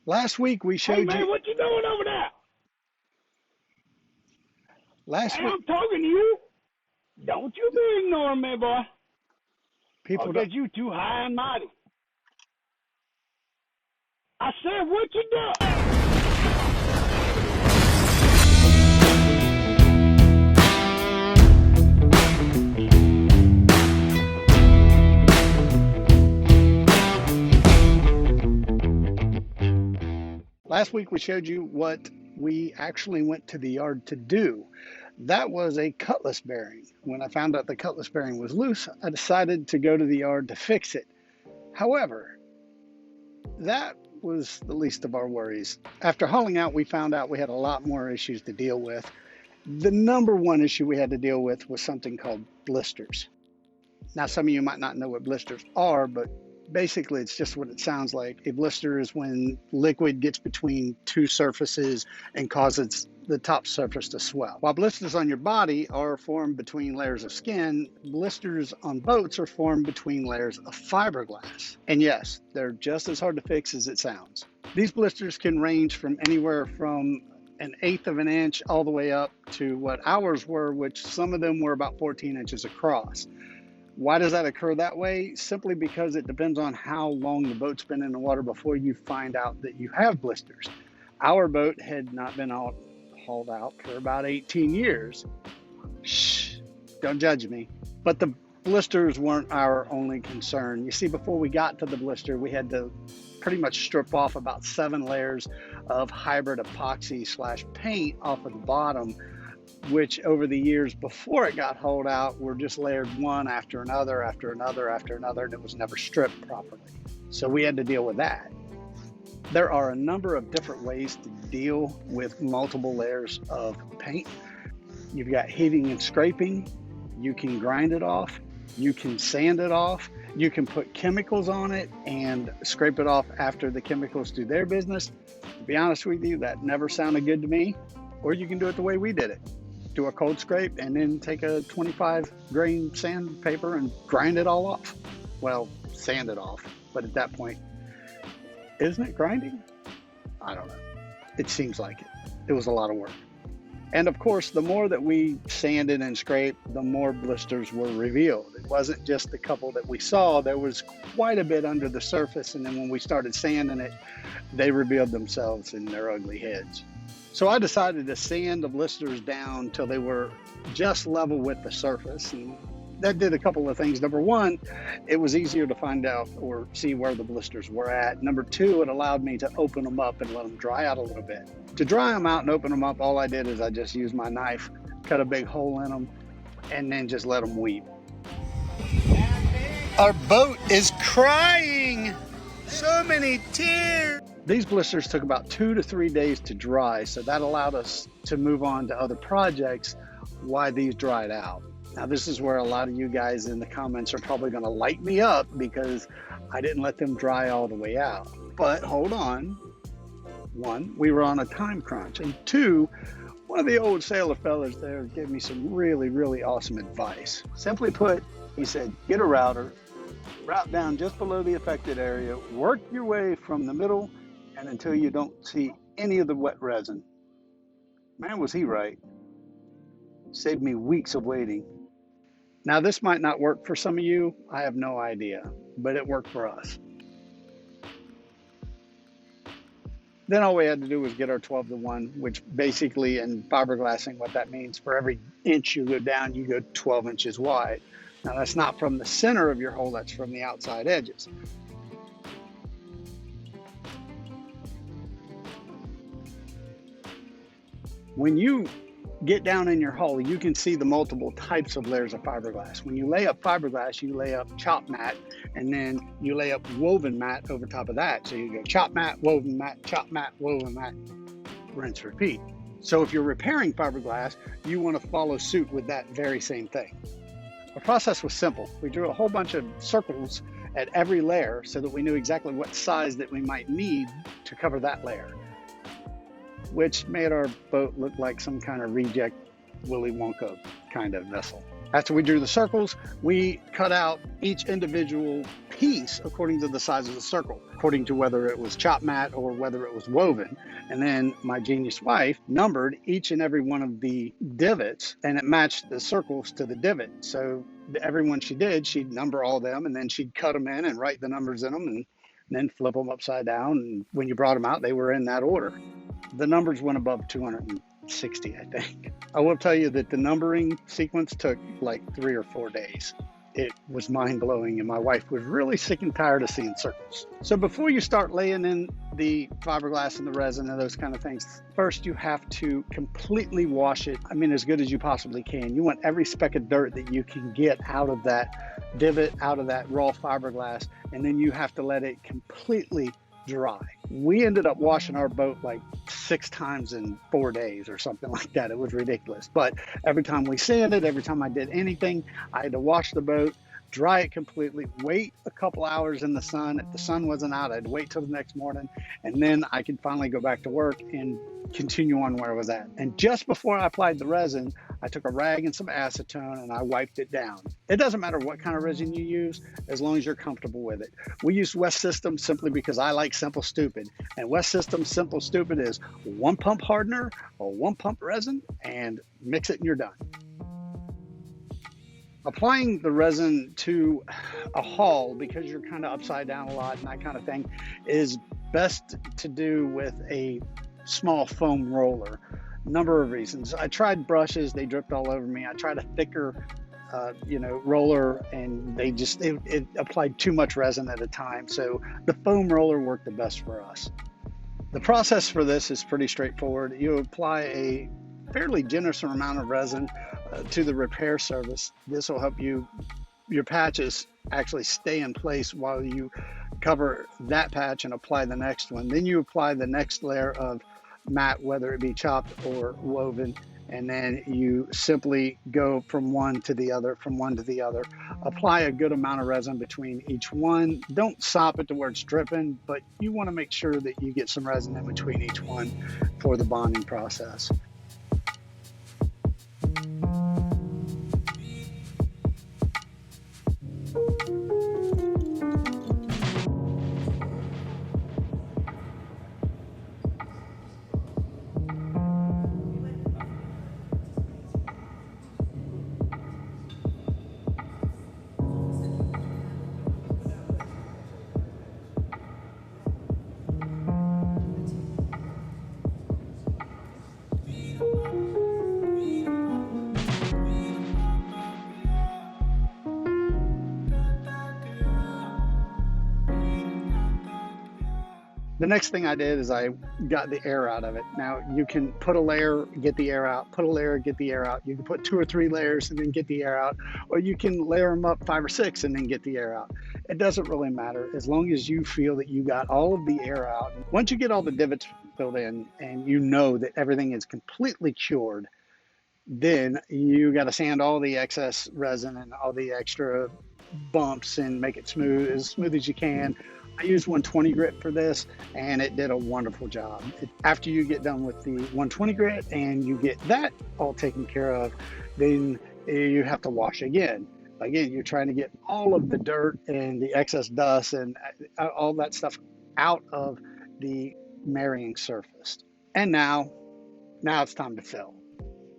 Last week we Hey showed you. man, what you doing over there? Last Hey, week, I'm talking to you. Don't you be ignoring me, boy. I'll people don't. get you too high and mighty. I said, what you doing? Last week we showed you what we actually went to the yard to do. That was a cutlass bearing. When I found out the cutlass bearing was loose, I decided to go to the yard to fix it. However, that was the least of our worries. After hauling out, we found out we had a lot more issues to deal with. The number one issue we had to deal with was something called blisters. Now, some of you might not know what blisters are, but basically it's just what it sounds like. A blister is when liquid gets between two surfaces and causes the top surface to swell. While blisters on your body are formed between layers of skin, blisters on boats are formed between layers of fiberglass. And yes, they're just as hard to fix as it sounds. These blisters can range from anywhere from an eighth of an inch all the way up to what ours were, which some of them were about 14 inches across. Why does that occur that way? Simply because it depends on how long the boat's been in the water before you find out that you have blisters. Our boat had not been hauled out for about 18 years. Shh, don't judge me. But the blisters weren't our only concern. You see, before we got to the blister, we had to pretty much strip off about 7 layers of hybrid epoxy / paint off of the bottom, which over the years before it got hauled out were just layered one after another, after another, after another, and it was never stripped properly. So we had to deal with that. There are a number of different ways to deal with multiple layers of paint. You've got heating and scraping. You can grind it off. You can sand it off. You can put chemicals on it and scrape it off after the chemicals do their business. To be honest with you, that never sounded good to me. Or you can do it the way we did it. Do a cold scrape and then take a 25 grain sandpaper and grind it all off. Well, sand it off, but at that point, isn't it grinding? I don't know. It seems like it. It was a lot of work. And of course, the more that we sanded and scraped, the more blisters were revealed. It wasn't just the couple that we saw, there was quite a bit under the surface. And then when we started sanding it, they revealed themselves in their ugly heads. So I decided to sand the blisters down till they were just level with the surface. And that did a couple of things. Number one, it was easier to find out or see where the blisters were at. Number two, it allowed me to open them up and let them dry out a little bit. To dry them out and open them up, all I did is I just used my knife, cut a big hole in them, and then just let them weep. Our boat is crying. So many tears. These blisters took about 2 to 3 days to dry, so that allowed us to move on to other projects while these dried out. Now, this is where a lot of you guys in the comments are probably going to light me up because I didn't let them dry all the way out. But hold on. 1, we were on a time crunch. And 2, one of the old sailor fellas there gave me some really, really awesome advice. Simply put, he said, get a router, route down just below the affected area, work your way from the middle and until you don't see any of the wet resin. Man, was he right. Saved me weeks of waiting. Now, this might not work for some of you. I have no idea, but it worked for us. Then all we had to do was get our 12-to-1, which basically in fiberglassing, what that means, for every inch you go down, you go 12 inches wide. Now, that's not from the center of your hole, that's from the outside edges. When you get down in your hole, you can see the multiple types of layers of fiberglass. When you lay up fiberglass, you lay up chop mat, and then you lay up woven mat over top of that. So you go chop mat, woven mat, woven mat, rinse, repeat. So if you're repairing fiberglass, you want to follow suit with that very same thing. The process was simple. We drew a whole bunch of circles at every layer so that we knew exactly what size that we might need to cover that layer, which made our boat look like some kind of reject Willy Wonka kind of vessel. After we drew the circles, we cut out each individual piece according to the size of the circle, according to whether it was chop mat or whether it was woven. And then my genius wife numbered each and every one of the divots, and it matched the circles to the divot. So every one she did, she'd number all of them, and then she'd cut them in and write the numbers in them, and then flip them upside down. And when you brought them out, they were in that order. The numbers went above 260, I think. I will tell you that the numbering sequence took like 3 or 4 days. It was mind-blowing, and my wife was really sick and tired of seeing circles. So before you start laying in the fiberglass and the resin and those kind of things, first you have to completely wash it, as good as you possibly can. You want every speck of dirt that you can get out of that divot, out of that raw fiberglass, and then you have to let it completely dry. We ended up washing our boat like 6 times in 4 days or something like that. It was ridiculous. But every time we sanded, every time I did anything, I had to wash the boat, dry it completely, wait a couple hours in the sun. If the sun wasn't out, I'd wait till the next morning, and then I could finally go back to work and continue on where I was at. And just before I applied the resin, I took a rag and some acetone and I wiped it down. It doesn't matter what kind of resin you use, as long as you're comfortable with it. We use West System simply because I like simple stupid. And West System simple stupid is 1 pump hardener or 1 pump resin, and mix it and you're done. Applying the resin to a hull, because you're kind of upside down a lot and that kind of thing, is best to do with a small foam roller. Number of reasons. I tried brushes, they dripped all over me. I tried a thicker roller, and it applied too much resin at a time. So the foam roller worked the best for us. The process for this is pretty straightforward. You apply a fairly generous amount of resin to the repair surface. This will help your patches actually stay in place while you cover that patch and apply the next one. Then you apply the next layer of mat, whether it be chopped or woven, and then you simply go from one to the other, Apply a good amount of resin between each one. Don't sop it to where it's dripping, but you want to make sure that you get some resin in between each one for the bonding process. The next thing I did is I got the air out of it. Now you can put a layer, get the air out, put a layer, get the air out. You can put 2 or 3 layers and then get the air out, or you can layer them up 5 or 6 and then get the air out. It doesn't really matter as long as you feel that you got all of the air out. Once you get all the divots filled in and you know that everything is completely cured, then you got to sand all the excess resin and all the extra bumps and make it as smooth as you can. I used 120 grit for this, and it did a wonderful job. After you get done with the 120 grit and you get that all taken care of, then you have to wash again. Again, you're trying to get all of the dirt and the excess dust and all that stuff out of the marrying surface. And now it's time to fill.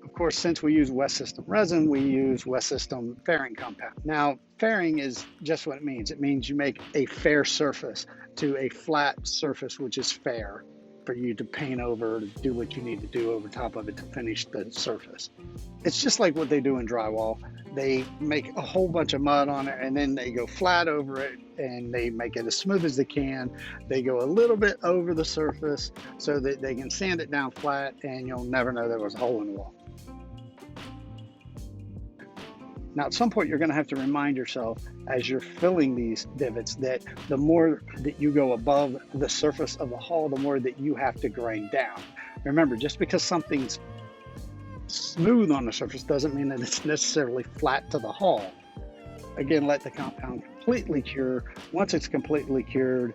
Of course, since we use West System resin, we use West System fairing compound. Now, fairing is just what it means. It means you make a fair surface to a flat surface, which is fair for you to paint over, to do what you need to do over top of it to finish the surface. It's just like what they do in drywall. They make a whole bunch of mud on it, and then they go flat over it, and they make it as smooth as they can. They go a little bit over the surface so that they can sand it down flat, and you'll never know there was a hole in the wall. Now, at some point, you're going to have to remind yourself as you're filling these divots that the more that you go above the surface of the hull, the more that you have to grind down. Remember, just because something's smooth on the surface doesn't mean that it's necessarily flat to the hull. Again, let the compound completely cure. Once it's completely cured,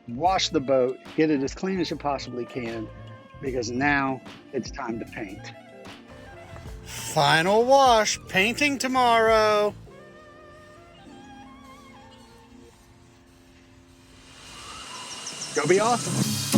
wash the boat, get it as clean as you possibly can, because now it's time to paint. Final wash, painting tomorrow. Go be awesome.